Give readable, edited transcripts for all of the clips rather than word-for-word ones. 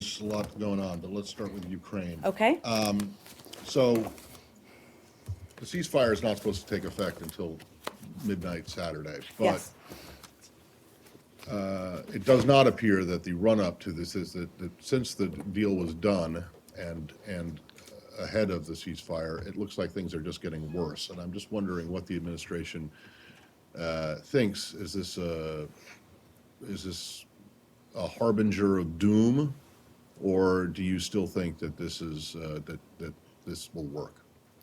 There's a lot going on, but let's start with Ukraine. Okay. So the ceasefire is not supposed to take effect until midnight Saturday, but Yes. it does not appear that the run-up to this is that since the deal was done and ahead of the ceasefire, it looks like things are just getting worse. And I'm just wondering what the administration thinks. Is this a harbinger of doom, or do you still think that this is that this will work,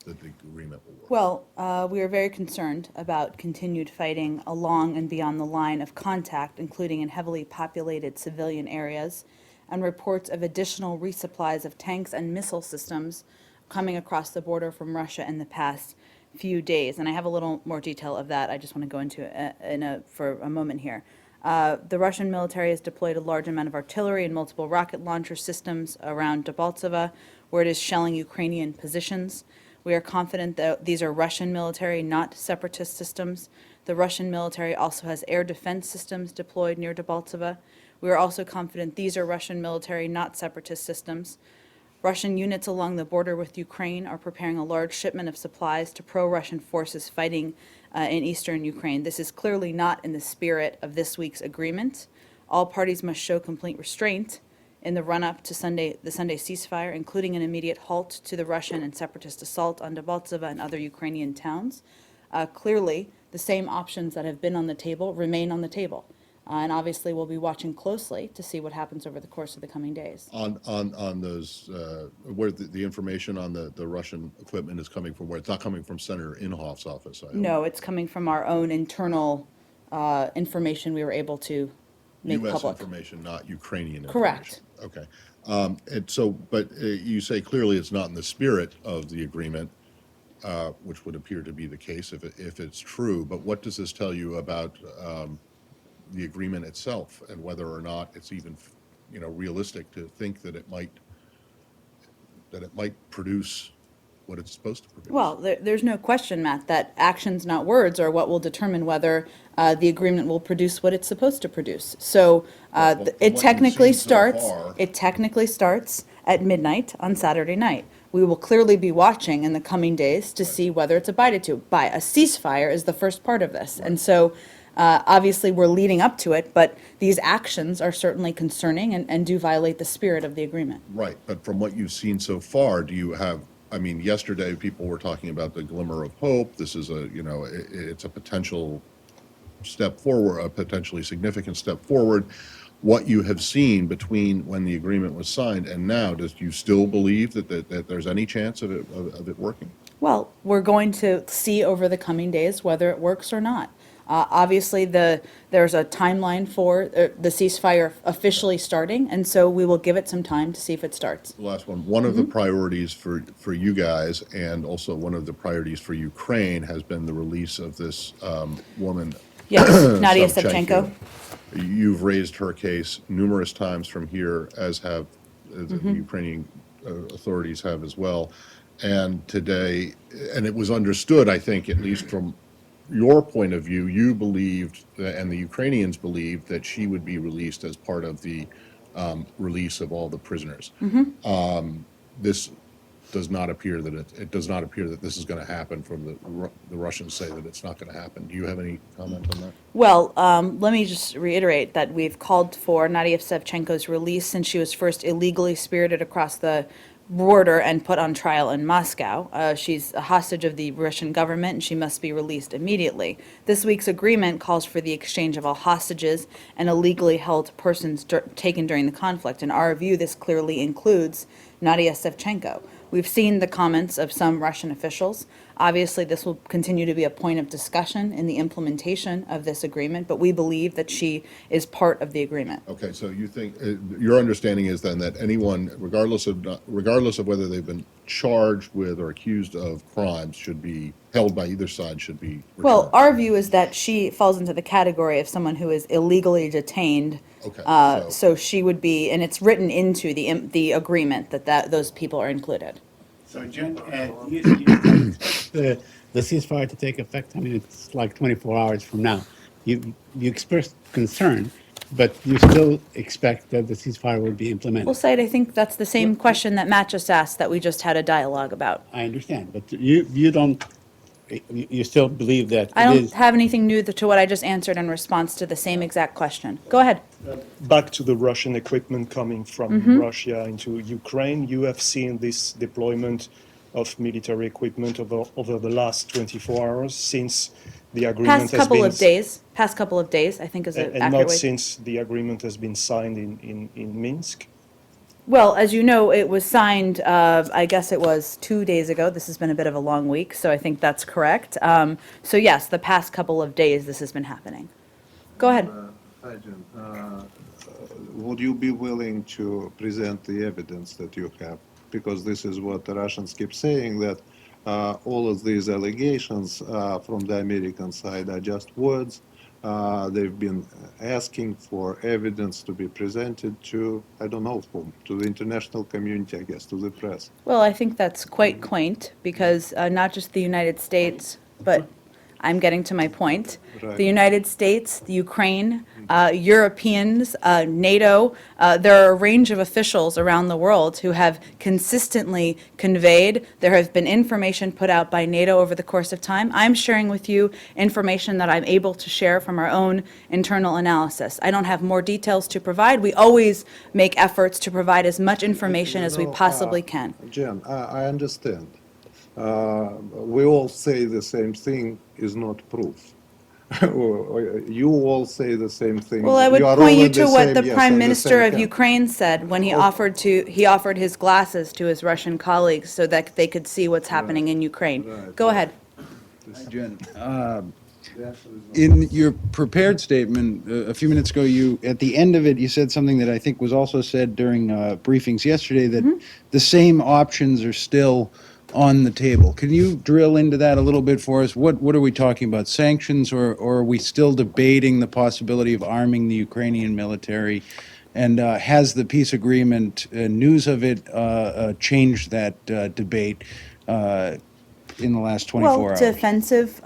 that the agreement will work? Well, we are very concerned about continued fighting along and beyond the line of contact, including in heavily populated civilian areas, and reports of additional resupplies of tanks and missile systems coming across the border from Russia in the past few days. And I have a little more detail of that. I just want to go into for a moment here. The Russian military has deployed a large amount of artillery and multiple rocket launcher systems around Debaltseve, where it is shelling Ukrainian positions. We are confident that these are Russian military, not separatist systems. The Russian military also has air defense systems deployed near Debaltseve. We are also confident these are Russian military, not separatist systems. Russian units along the border with Ukraine are preparing a large shipment of supplies to pro-Russian forces fighting in eastern Ukraine. This is clearly not in the spirit of this week's agreement. All parties must show complete restraint in the run-up to the Sunday ceasefire, including an immediate halt to the Russian and separatist assault on Debaltseve and other Ukrainian towns. Clearly, the same options that have been on the table remain on the table. And obviously, we'll be watching closely to see what happens over the course of the coming days. On those, where the information on the Russian equipment is coming from, where it's not coming from Senator Inhofe's office, I hope. No, it's coming from our own internal information we were able to make U.S. public. information, not Ukrainian information. Correct. Okay. And so, but you say clearly it's not in the spirit of the agreement, which would appear to be the case if it's true. But what does this tell you about the agreement itself, and whether or not it's even, realistic to think that it might produce what it's supposed to produce? Well, there's no question, Matt, that actions, not words, are what will determine whether the agreement will produce what it's supposed to produce. So Well, from what it you've technically seen so starts. far- It technically starts at midnight on Saturday night. We will clearly be watching in the coming days to see whether it's abided to. By a ceasefire is the first part of this, and so. Obviously, we're leading up to it, but these actions are certainly concerning and do violate the spirit of the agreement. Right, but from what you've seen so far, do you have, yesterday people were talking about the glimmer of hope. This is it's a potential step forward, a potentially significant step forward. What you have seen between when the agreement was signed and now, do you still believe that there's any chance of it working? Well, we're going to see over the coming days whether it works or not. Obviously, there's a timeline for the ceasefire officially starting, and so we will give it some time to see if it starts. The last one. One of the priorities for you guys, and also one of the priorities for Ukraine, has been the release of this woman. Yes, Nadia Savchenko. You've raised her case numerous times from here, as have the Ukrainian authorities have as well. And today, and it was understood, I think, at least from your point of view, you believed, and the Ukrainians believed, that she would be released as part of the release of all the prisoners. This does not appear that it does not appear that this is going to happen. From the Russians say that it's not going to happen. Do you have any comment on that? Well, let me just reiterate that we've called for Nadia Savchenko's release since she was first illegally spirited across the border and put on trial in Moscow. She's a hostage of the Russian government, and she must be released immediately. This week's agreement calls for the exchange of all hostages and illegally held persons taken during the conflict. In our view, this clearly includes Nadia Savchenko. We've seen the comments of some Russian officials. Obviously, this will continue to be a point of discussion in the implementation of this agreement, but we believe that she is part of the agreement. Okay, so you think your understanding is then that anyone, regardless of whether they've been charged with or accused of crimes, should be held by either side, should be returned. Well, our view is that she falls into the category of someone who is illegally detained. Okay, So she would be, and it's written into the agreement that those people are included. So, Jen, you expect the ceasefire to take effect? I mean, it's like 24 hours from now. You expressed concern but you still expect that the ceasefire will be implemented. Well, Said, I think that's the same question that Matt just asked that we just had a dialogue about. I understand, but you don't, you still believe that I it don't is. have anything new to what I just answered in response to the same exact question. Go ahead. Back to the Russian equipment coming from Russia into Ukraine, you have seen this deployment of military equipment over the last 24 hours since the agreement Past has couple been of days. Past couple of days, I think is an and accurate not way. since the agreement has been signed in Minsk. Well, as you know, it was signed, I guess it was 2 days ago. This has been a bit of a long week, so I think that's correct. So yes, the past couple of days, this has been happening. Go ahead. Hi, Jen. Would you be willing to present the evidence that you have? Because this is what the Russians keep saying, that all of these allegations from the American side are just words. They've been asking for evidence to be presented to, I don't know whom, to the international community, I guess, to the press. Well, I think that's quite quaint because not just the United States, but I'm getting to my point. Right. The United States, the Ukraine, Europeans, NATO, there are a range of officials around the world who have consistently conveyed. There has been information put out by NATO over the course of time. I'm sharing with you information that I'm able to share from our own internal analysis. I don't have more details to provide. We always make efforts to provide as much information as we possibly can. Jen, I understand. We all say the same thing is not proof. You all say the same thing. Well, I would are point all you in to the what same- the yes, Prime on the Minister same of camp. Ukraine said when he offered his glasses to his Russian colleagues so that they could see what's happening in Ukraine. Right. Go ahead. Jen, The answer is no. in your prepared statement a few minutes ago, you at the end of it, you said something that I think was also said during briefings yesterday, that the same options are still on the table. Can you drill into that a little bit for us? What are we talking about? Sanctions, or are we still debating the possibility of arming the Ukrainian military? And has the peace agreement, news of it, changed that debate in the last 24 Well, hours? defensive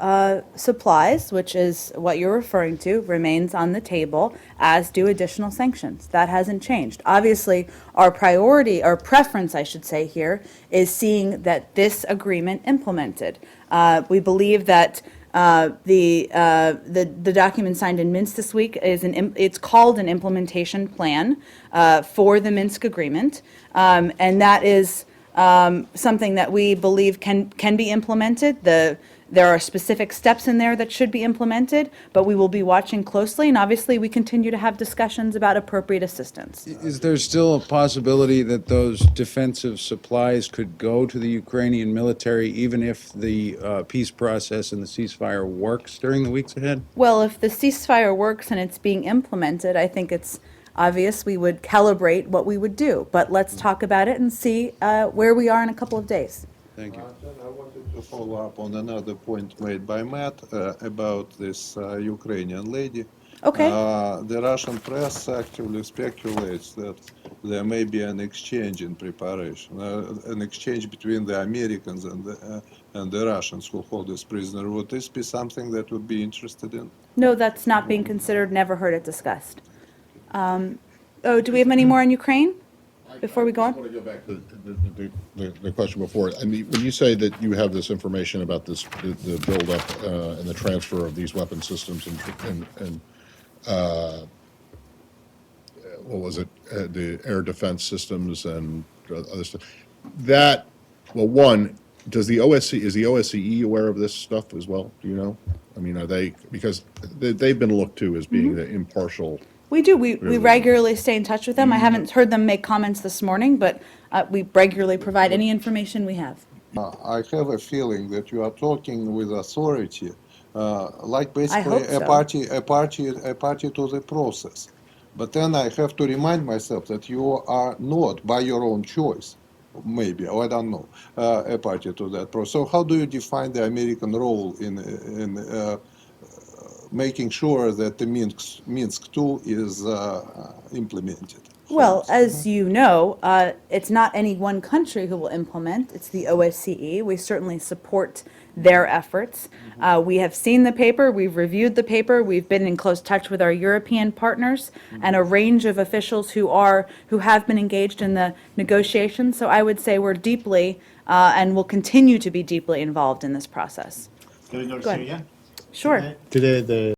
supplies, which is what you're referring to, remains on the table, as do additional sanctions. That hasn't changed. Obviously, our priority, our preference, I should say here, is seeing that this agreement implemented. We believe that the document signed in Minsk this week is it's called an implementation plan for the Minsk agreement, and that is something that we believe can be implemented. There are specific steps in there that should be implemented, but we will be watching closely, and obviously we continue to have discussions about appropriate assistance. Is there still a possibility that those defensive supplies could go to the Ukrainian military even if the peace process and the ceasefire works during the weeks ahead? Well, if the ceasefire works and it's being implemented, I think it's obvious we would calibrate what we would do. But let's talk about it and see where we are in a couple of days. Thank you. Jen, I wanted to follow up on another point made by Matt about this Ukrainian lady. Okay. The Russian press actively speculates that there may be an exchange in preparation, an exchange between the Americans and the Russians who hold this prisoner. Would this be something that would be interested in? No, that's not being considered, never heard it discussed. Do we have any more on Ukraine before we go I on? just want to go back to the question before. I mean, when you say that you have this information about this, the buildup and the transfer of these weapon systems and what was it, the air defense systems and other stuff, that, well, one, is the OSCE aware of this stuff as well? Do you know? I mean, are they, because they've been looked to as being the impartial. We do. We regularly stay in touch with them. I haven't heard them make comments this morning, but we regularly provide any information we have. I have a feeling that you are talking with authority, like hope basically so. a party to the process. But then I have to remind myself that you are not, by your own choice, maybe, or I don't know, a party to that process. So how do you define the American role in making sure that the Minsk II is implemented? Well, as you know, it's not any one country who will implement. It's the OSCE. We certainly support their efforts. We have seen the paper, we've reviewed the paper, we've been in close touch with our European partners and a range of officials who have been engaged in the negotiations. So I would say we're deeply and will continue to be deeply involved in this process. Can we go to Go ahead. Syria? Sure. Today, the